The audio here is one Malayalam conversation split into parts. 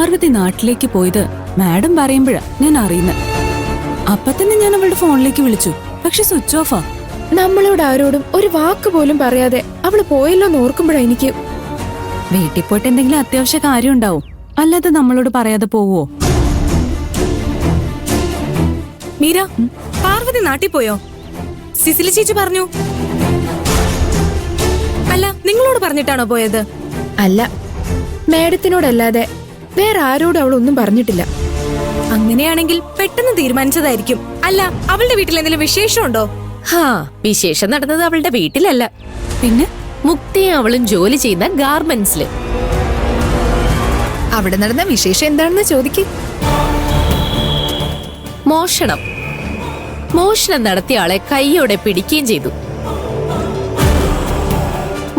പാർവതി നാട്ടിലേക്ക് പോയത് മാഡം പറയുമ്പോഴാ ഞാൻ അറിയുന്നത്. അപ്പൊ തന്നെ ഞാൻ അവളുടെ ഫോണിലേക്ക് വിളിച്ചു, പക്ഷെ സ്വിച്ച് ഓഫാ. നമ്മളോട് ആരോടും ഒരു വാക്ക് പോലും പറയാതെ അവള് പോയല്ലോ എന്ന് ഓർക്കുമ്പോഴാ എനിക്ക്. വീട്ടിൽ പോയിട്ട് എന്തെങ്കിലും അത്യാവശ്യ കാര്യം ഉണ്ടാവും, അല്ലാതെ നമ്മളോട് പറയാതെ പോവോ? മീര, പാർവതി നാട്ടിൽ പോയോ? സിസിലി ചേച്ചി പറഞ്ഞു. അല്ല, നിങ്ങളോട് പറഞ്ഞിട്ടാണോ പോയത്? അല്ല, മേഡത്തിനോടല്ലാതെ വേറെ ആരോടും അവൾ ഒന്നും പറഞ്ഞിട്ടില്ല. അങ്ങനെയാണെങ്കിൽ പെട്ടെന്ന് തീരുമാനിച്ചതായിരിക്കും. അല്ല, അവളുടെ വീട്ടിൽ എന്തെങ്കിലും വിശേഷമുണ്ടോ? ഹാ, വിശേഷം നടന്നത് അവളുടെ വീട്ടിലല്ല, പിന്നെ മുക്തിയും അവളും ജോലി ചെയ്യുന്ന ഗാർമെന്റ്സില്. അവിടെ നടന്ന വിശേഷം എന്താണെന്ന് ചോദിക്കും. മോഷണം നടത്തിയ ആളെ കൈയോടെ പിടിക്കുകയും ചെയ്തു.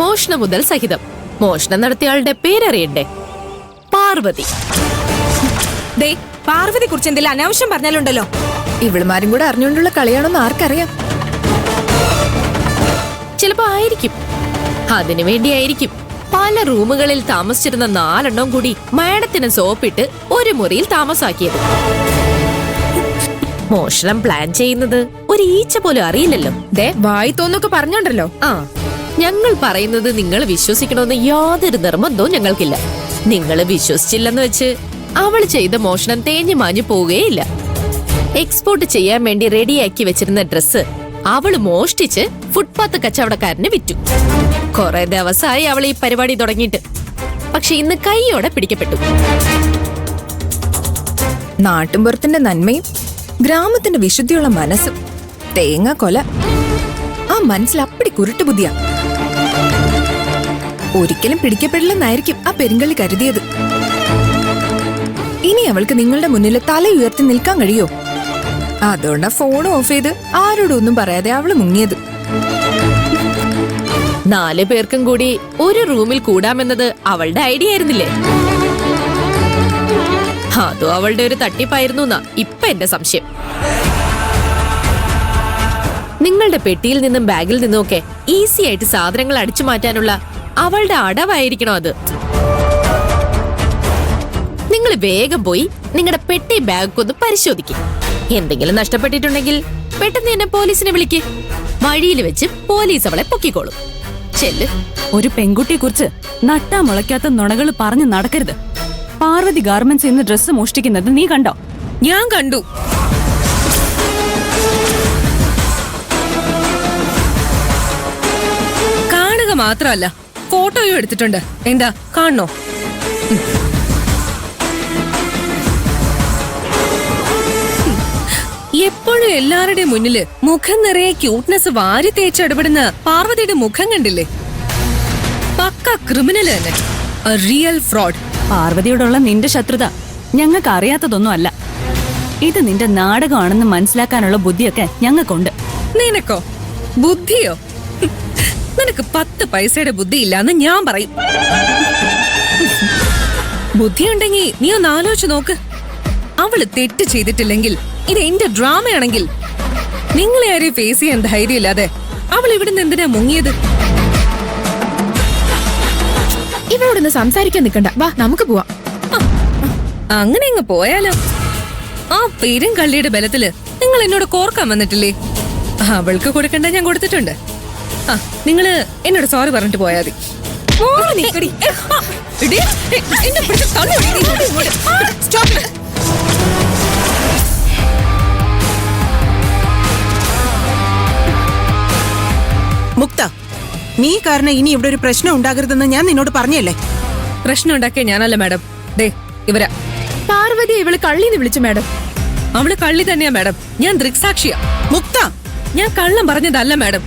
മോഷണ മുതൽ സഹിതം. മോഷണം നടത്തിയ ആളുടെ പേരറിയണ്ടേ? പാർവതി. ദേ, പാർവതി കുറിച്ച് എന്തെങ്കിലും അനാവശ്യം പറഞ്ഞാലുണ്ടല്ലോ. ഇവളുമാരും കൂടെ അറിഞ്ഞുകൊണ്ടുള്ള കളിയാണെന്ന് ആർക്കറിയാം? ചിലപ്പോ ആയിരിക്കും. അതിനു വേണ്ടിയായിരിക്കും പല റൂമുകളിൽ താമസിച്ചിരുന്ന 4 എണ്ണം കൂടി മാഡത്തിന് സോപ്പിട്ട് ഒരു മുറിയിൽ താമസാക്കിയത്. മോഷണം പ്ലാൻ ചെയ്യുന്നത് ഒരു ഈച്ച പോലും അറിയില്ലല്ലോ. ദേ, വായി തോന്നൊക്കെ പറഞ്ഞോണ്ടല്ലോ. ആ, ഞങ്ങൾ പറയുന്നത് നിങ്ങൾ വിശ്വസിക്കണമെന്ന് യാതൊരു നിർബന്ധവും ഞങ്ങൾക്കില്ല. നിങ്ങൾ വിശ്വസിച്ചില്ലെന്ന് വെച്ച് അവൾ ചെയ്ത മോഷണം തേഞ്ഞു മാഞ്ഞു പോവുകയില്ല. എക്സ്പോർട്ട് ചെയ്യാൻ വേണ്ടി റെഡിയാക്കി വെച്ചിരുന്ന ഡ്രസ്സ് അവള് മോഷ്ടിച്ച് ഫുട്പാത്ത് കച്ചവടക്കാരന് വിറ്റു. കുറെ ദിവസമായി അവൾ ഈ പരിപാടി തുടങ്ങിയിട്ട്. പക്ഷെ ഇന്ന് കൈയോടെ പിടിക്കപ്പെട്ടു. നാട്ടുമ്പുറത്തിന്റെ നന്മയും ഗ്രാമത്തിന്റെ വിശുദ്ധിയുള്ള മനസ്സും തേങ്ങ കൊല. ആ മനസ്സിൽ അപ്പടി കുരുട്ട് ബുദ്ധിയാ. ഒരിക്കലും പിടിക്കപ്പെടില്ലെന്നായിരിക്കും ആ പെരുങ്കള്ളി കരുതിയത്. ഇനി അവൾക്ക് നിങ്ങളുടെ മുന്നിൽ തല ഉയർത്തി നിൽക്കാൻ കഴിയോ? അതുകൊണ്ടാ ഫോൺ ഓഫ് ചെയ്ത് ആരോടും ഒന്നും പറയാതെ അവള് മുങ്ങിയത്. 4 പേർക്കും കൂടി ഒരു റൂമിൽ കൂടാമെന്നത് അവളുടെ ഐഡിയ ആയിരുന്നില്ലേ? അതും അവളുടെ ഒരു തട്ടിപ്പായിരുന്നു എന്നാ ഇപ്പൊ എന്റെ സംശയം. നിങ്ങളുടെ പെട്ടിയിൽ നിന്നും ബാഗിൽ നിന്നും ഒക്കെ ഈസി ആയിട്ട് സാധനങ്ങൾ അടിച്ചു മാറ്റാനുള്ള അവളുടെ അടവായിരിക്കണോ അത്? നിങ്ങൾ വേഗം പോയി നിങ്ങളുടെ പെട്ടി ബാഗ് ഒന്ന് പരിശോധിക്കും. എന്തെങ്കിലും നഷ്ടപ്പെട്ടിട്ടുണ്ടെങ്കിൽ പെട്ടെന്ന് തന്നെ പോലീസിനെ വിളിക്ക്. വഴിയിൽ വെച്ച് പോലീസ് അവളെ പൊക്കിക്കോളും. ചെല്ല്. ഒരു പെൺകുട്ടിയെ കുറിച്ച് നട്ടാ മുളയ്ക്കാത്ത നുണകൾ പറഞ്ഞു നടക്കരുത്. പാർവതി ഗാർമെന്റ്സ് ഇന്ന് ഡ്രസ്സ് മോഷ്ടിക്കുന്നത് നീ കണ്ടോ? ഞാൻ കണ്ടു. കാണുക മാത്രമല്ല, ഫോട്ടോയും എടുത്തിട്ടുണ്ട്. എന്താ, കാണണോ? എപ്പോഴും എല്ലാവരുടെയും മുന്നില് മുഖം നിറയെ ക്യൂട്ട്നെസ് വാരി തേച്ചിടപെടുന്ന പാർവതിയുടെ മുഖം കണ്ടില്ലേ? പക്ക ക്രിമിനൽ തന്നെ, റിയൽ ഫ്രോഡ്. പാർവതിയോടുള്ള നിന്റെ ശത്രുത ഞങ്ങൾക്ക് അറിയാത്തതൊന്നും അല്ല. ഇത് നിന്റെ നാടകമാണെന്ന് മനസ്സിലാക്കാനുള്ള ബുദ്ധിയൊക്കെ ഞങ്ങൾക്കുണ്ട്. നിനക്കോ ബുദ്ധിയോ? നിനക്ക് 10 പൈസയുടെ ബുദ്ധി ഇല്ലാന്ന് ഞാൻ പറയും. ബുദ്ധിയുണ്ടെങ്കിൽ നീ ഒന്ന് ആലോചിച്ച് നോക്ക്. അവള് തെറ്റ് ചെയ്തിട്ടില്ലെങ്കിൽ ഇത് എന്റെ ഡ്രാമയാണെങ്കിൽ നിങ്ങളെ ആരെയും ഫേസ് ചെയ്യാൻ ധൈര്യമില്ലാതെ അവൾ ഇവിടുന്ന് എന്തിനാ മുങ്ങിയത്? ഇവളോടൊന്ന് സംസാരിക്കാൻ നിൽക്കണ്ട, വാ നമുക്ക് പോവാം. അങ്ങനെ അങ്ങ് പോയാലോ? ആ പെരുങ്കള്ളിയുടെ ബലത്തില് നിങ്ങൾ എന്നോട് കോർക്കാൻ വന്നിട്ടില്ലേ? അവൾക്ക് കൊടുക്കണ്ട ഞാൻ കൊടുത്തിട്ടുണ്ട്. ആ, നിങ്ങള് എന്നോട് സോറി പറഞ്ഞിട്ട് പോയാ മതി. മുക്ത, നീ കാരണം ഇനി ഇവിടെ ഒരു പ്രശ്നം ഉണ്ടാകരുതെന്ന് ഞാൻ നിന്നോട് പറഞ്ഞല്ലേ? പ്രശ്നം ഉണ്ടാക്കിയ ഞാനല്ല മാഡം. ദേ, ഇവരാ. പാർവതി ഇവള് കള്ളിന്ന് വിളിച്ചു മാഡം. അവള് കള്ളി തന്നെയാ മാഡം. ഞാൻ ദൃക്സാക്ഷിയാ. മുക്ത, ഞാൻ കള്ളം പറഞ്ഞതല്ല മാഡം.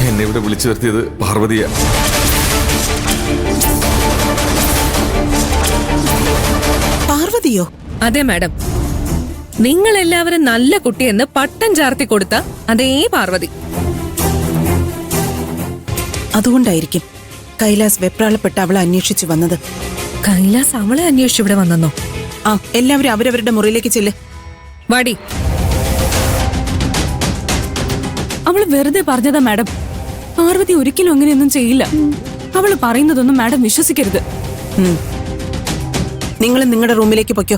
എന്നെ ഇവിടെ വിളിച്ചു വരുത്തിയത് പാർവതിയാ. പാർവതിയോ? അതെ മാഡം. നിങ്ങൾ എല്ലാവരും നല്ല കുട്ടിയെന്ന് പട്ടം ചാർത്തി കൊടുത്ത അതേ പാർവതി. അതുകൊണ്ടായിരിക്കും കൈലാസ് വെപ്രാളപ്പെട്ട് അവളെ അന്വേഷിച്ചു വന്നത്. കൈലാസ് അവളെ അന്വേഷിച്ച് ഇവിടെ വന്നെന്നോ? ആ, എല്ലാവരും അവരവരുടെ മുറിയിലേക്ക് ചെല്ല്. വാടി. അവള് വെറുതെ പറഞ്ഞതാ മാഡം. പാർവതി ഒരിക്കലും അങ്ങനെയൊന്നും ചെയ്യില്ല. അവള് പറയുന്നതൊന്നും മാഡം വിശ്വസിക്കരുത്. നിങ്ങൾ നിങ്ങളുടെ റൂമിലേക്ക് പൊയ്ക്കോ.